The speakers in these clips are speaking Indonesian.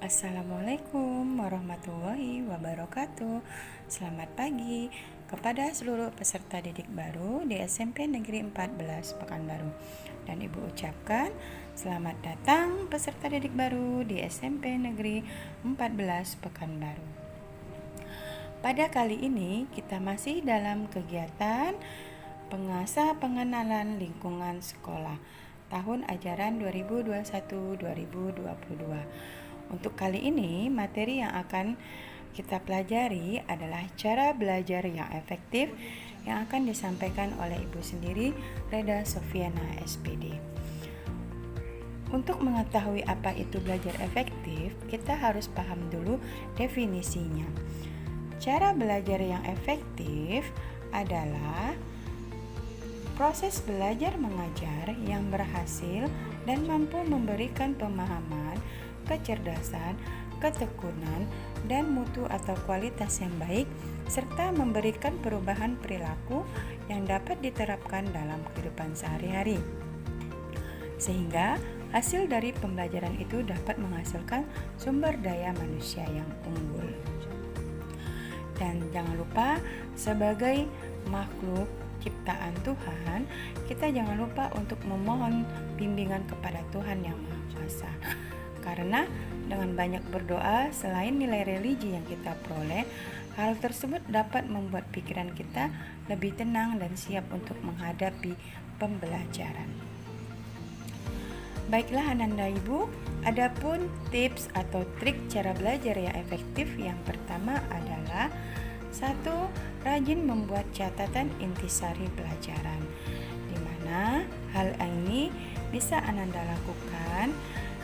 Assalamualaikum warahmatullahi wabarakatuh. Selamat pagi kepada seluruh peserta didik baru di SMP Negeri 14 Pekanbaru. Dan Ibu ucapkan selamat datang peserta didik baru di SMP Negeri 14 Pekanbaru. Pada kali ini kita masih dalam kegiatan pengasah pengenalan lingkungan sekolah tahun ajaran 2021-2022. Untuk kali ini, materi yang akan kita pelajari adalah cara belajar yang efektif yang akan disampaikan oleh Ibu sendiri, Reda Sofiana SPD. Untuk mengetahui apa itu belajar efektif, kita harus paham dulu definisinya. Cara belajar yang efektif adalah proses belajar mengajar yang berhasil dan mampu memberikan pemahaman, kecerdasan, ketekunan, dan mutu atau kualitas yang baik, serta memberikan perubahan perilaku yang dapat diterapkan dalam kehidupan sehari-hari. Sehingga hasil dari pembelajaran itu dapat menghasilkan sumber daya manusia yang unggul. Dan jangan lupa, sebagai makhluk ciptaan Tuhan, kita jangan lupa untuk memohon bimbingan kepada Tuhan yang Maha Kuasa. Karena dengan banyak berdoa, selain nilai religi yang kita peroleh, hal tersebut dapat membuat pikiran kita lebih tenang dan siap untuk menghadapi pembelajaran. Baiklah Ananda Ibu, adapun tips atau trik cara belajar yang efektif yang pertama adalah 1. Rajin membuat catatan intisari pelajaran, di mana hal ini bisa Ananda lakukan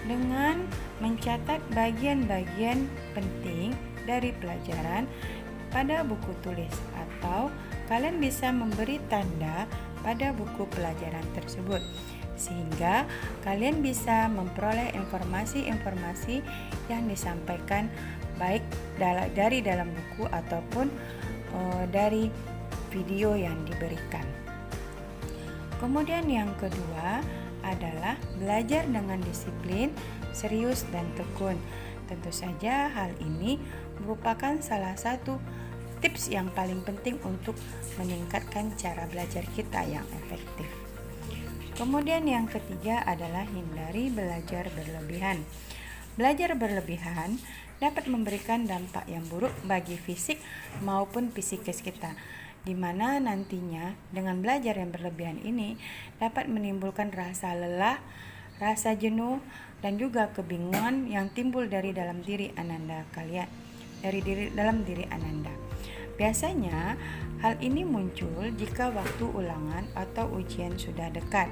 dengan mencatat bagian-bagian penting dari pelajaran pada buku tulis, atau kalian bisa memberi tanda pada buku pelajaran tersebut sehingga kalian bisa memperoleh informasi-informasi yang disampaikan baik dari dalam buku ataupun dari video yang diberikan. Kemudian yang kedua adalah belajar dengan disiplin, serius, dan tekun. Tentu saja hal ini merupakan salah satu tips yang paling penting untuk meningkatkan cara belajar kita yang efektif. Kemudian yang ketiga adalah hindari belajar berlebihan. Belajar berlebihan dapat memberikan dampak yang buruk bagi fisik maupun psikis kita, di mana nantinya dengan belajar yang berlebihan ini dapat menimbulkan rasa lelah, rasa jenuh, dan juga kebingungan yang timbul dari dalam diri Ananda kalian, dalam diri Ananda. Biasanya hal ini muncul jika waktu ulangan atau ujian sudah dekat.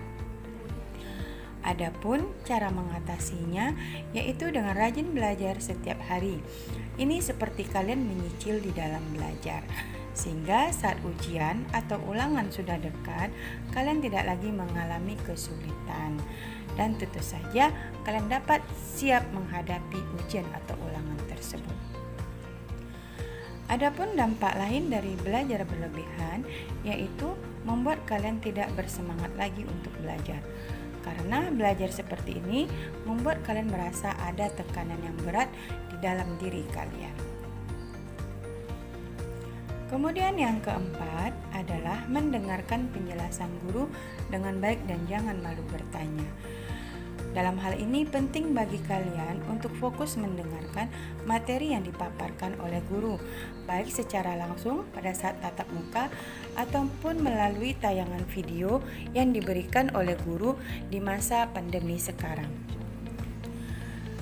Adapun cara mengatasinya yaitu dengan rajin belajar setiap hari. Ini seperti kalian menyicil di dalam belajar, sehingga saat ujian atau ulangan sudah dekat, kalian tidak lagi mengalami kesulitan. Dan tentu saja kalian dapat siap menghadapi ujian atau ulangan tersebut. Adapun dampak lain dari belajar berlebihan yaitu membuat kalian tidak bersemangat lagi untuk belajar. Karena belajar seperti ini membuat kalian merasa ada tekanan yang berat di dalam diri kalian. Kemudian yang keempat adalah mendengarkan penjelasan guru dengan baik dan jangan malu bertanya. Dalam hal ini penting bagi kalian untuk fokus mendengarkan materi yang dipaparkan oleh guru, baik secara langsung pada saat tatap muka ataupun melalui tayangan video yang diberikan oleh guru di masa pandemi sekarang.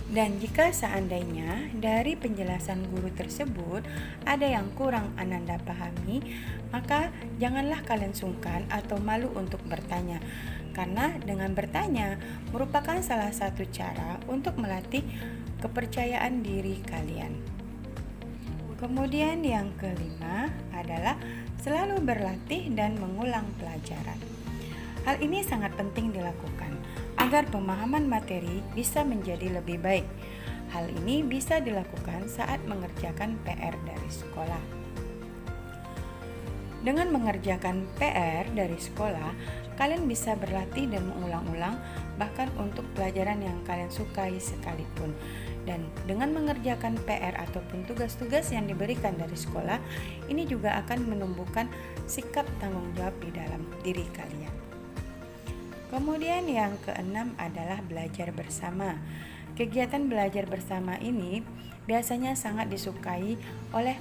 Dan jika seandainya dari penjelasan guru tersebut ada yang kurang Ananda pahami, maka janganlah kalian sungkan atau malu untuk bertanya, karena dengan bertanya merupakan salah satu cara untuk melatih kepercayaan diri kalian. Kemudian yang kelima adalah selalu berlatih dan mengulang pelajaran. Hal ini sangat penting dilakukan agar pemahaman materi bisa menjadi lebih baik. Hal ini bisa dilakukan saat mengerjakan PR dari sekolah. Dengan mengerjakan PR dari sekolah, kalian bisa berlatih dan mengulang-ulang bahkan untuk pelajaran yang kalian sukai sekalipun. Dan dengan mengerjakan PR ataupun tugas-tugas yang diberikan dari sekolah, ini juga akan menumbuhkan sikap tanggung jawab di dalam diri kalian. Kemudian yang keenam adalah belajar bersama. Kegiatan belajar bersama ini biasanya sangat disukai oleh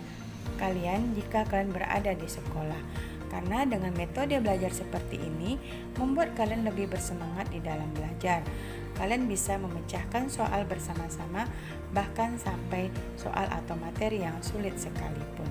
kalian jika kalian berada di sekolah. Karena dengan metode belajar seperti ini membuat kalian lebih bersemangat di dalam belajar. Kalian bisa memecahkan soal bersama-sama, bahkan sampai soal atau materi yang sulit sekalipun.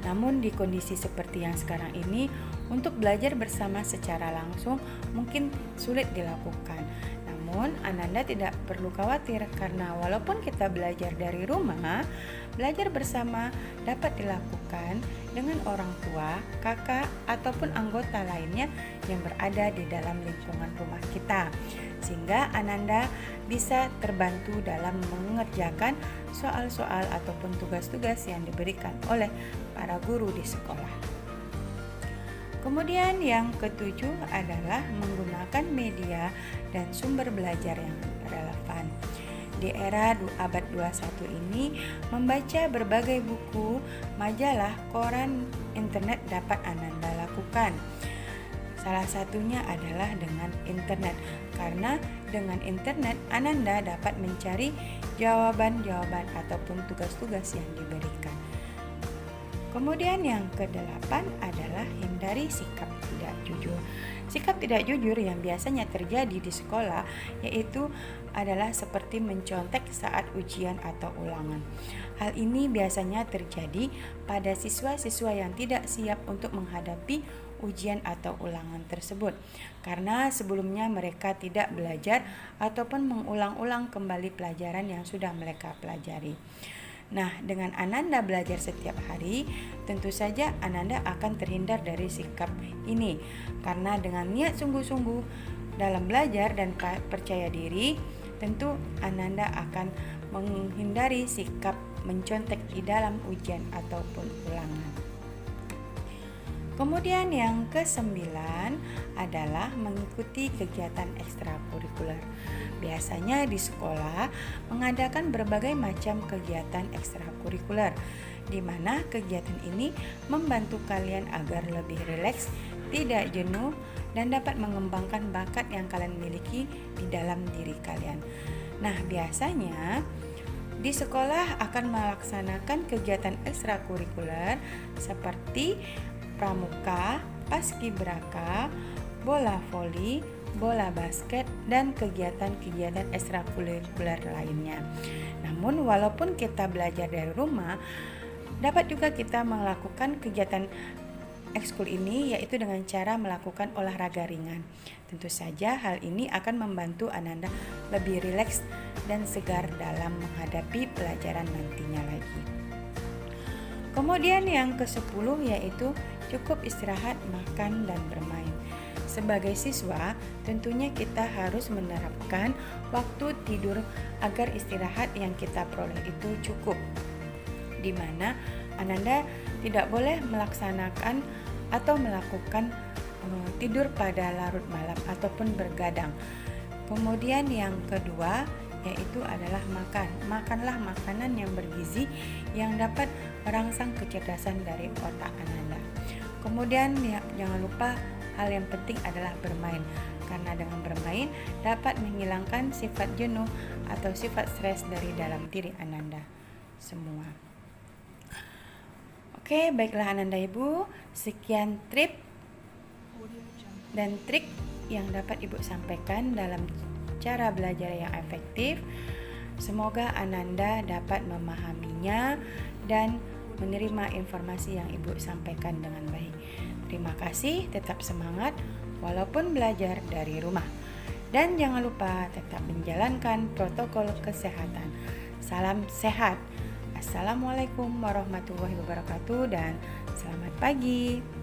Namun di kondisi seperti yang sekarang ini, untuk belajar bersama secara langsung mungkin sulit dilakukan. Namun Ananda tidak perlu khawatir karena walaupun kita belajar dari rumah, belajar bersama dapat dilakukan dengan orang tua, kakak, ataupun anggota lainnya yang berada di dalam lingkungan rumah kita. Sehingga Ananda bisa terbantu dalam mengerjakan soal-soal ataupun tugas-tugas yang diberikan oleh para guru di sekolah. Kemudian yang ketujuh adalah menggunakan media dan sumber belajar yang relevan. Di era abad 21 ini, membaca berbagai buku, majalah, koran, internet dapat Ananda lakukan. Salah satunya adalah dengan internet, karena dengan internet Ananda dapat mencari jawaban-jawaban ataupun tugas-tugas yang diberikan. Kemudian yang kedelapan adalah hindari sikap tidak jujur. Sikap tidak jujur yang biasanya terjadi di sekolah yaitu adalah seperti mencontek saat ujian atau ulangan. Hal ini biasanya terjadi pada siswa-siswa yang tidak siap untuk menghadapi ujian atau ulangan tersebut, karena sebelumnya mereka tidak belajar ataupun mengulang-ulang kembali pelajaran yang sudah mereka pelajari. Nah, dengan Ananda belajar setiap hari, tentu saja Ananda akan terhindar dari sikap ini. Karena dengan niat sungguh-sungguh dalam belajar dan percaya diri, tentu Ananda akan menghindari sikap mencontek di dalam ujian ataupun ulangan. Kemudian yang kesembilan adalah mengikuti kegiatan ekstrakurikuler. Biasanya di sekolah mengadakan berbagai macam kegiatan ekstrakurikuler, di mana kegiatan ini membantu kalian agar lebih rileks, tidak jenuh, dan dapat mengembangkan bakat yang kalian miliki di dalam diri kalian. Nah, biasanya di sekolah akan melaksanakan kegiatan ekstrakurikuler seperti pramuka, paskibraka, bola voli, bola basket, dan kegiatan-kegiatan ekstrakurikuler lainnya. Namun walaupun kita belajar dari rumah, dapat juga kita melakukan kegiatan ekskul ini yaitu dengan cara melakukan olahraga ringan. Tentu saja hal ini akan membantu Ananda lebih rileks dan segar dalam menghadapi pelajaran nantinya lagi. Kemudian yang ke-10 yaitu cukup istirahat, makan, dan bermain. Sebagai siswa, tentunya kita harus menerapkan waktu tidur agar istirahat yang kita peroleh itu cukup, di mana Ananda tidak boleh melaksanakan atau melakukan tidur pada larut malam ataupun bergadang. Kemudian yang kedua yaitu adalah makan. Makanlah makanan yang bergizi yang dapat merangsang kecerdasan dari otak Ananda. Kemudian jangan lupa hal yang penting adalah bermain, karena dengan bermain dapat menghilangkan sifat jenuh atau sifat stres dari dalam diri Ananda semua. Oke, baiklah Ananda Ibu, sekian tip dan trik yang dapat Ibu sampaikan dalam cara belajar yang efektif. Semoga Ananda dapat memahaminya dan menerima informasi yang Ibu sampaikan dengan baik. Terima kasih, tetap semangat walaupun belajar dari rumah. Dan jangan lupa tetap menjalankan protokol kesehatan. Salam sehat. Assalamualaikum warahmatullahi wabarakatuh dan selamat pagi.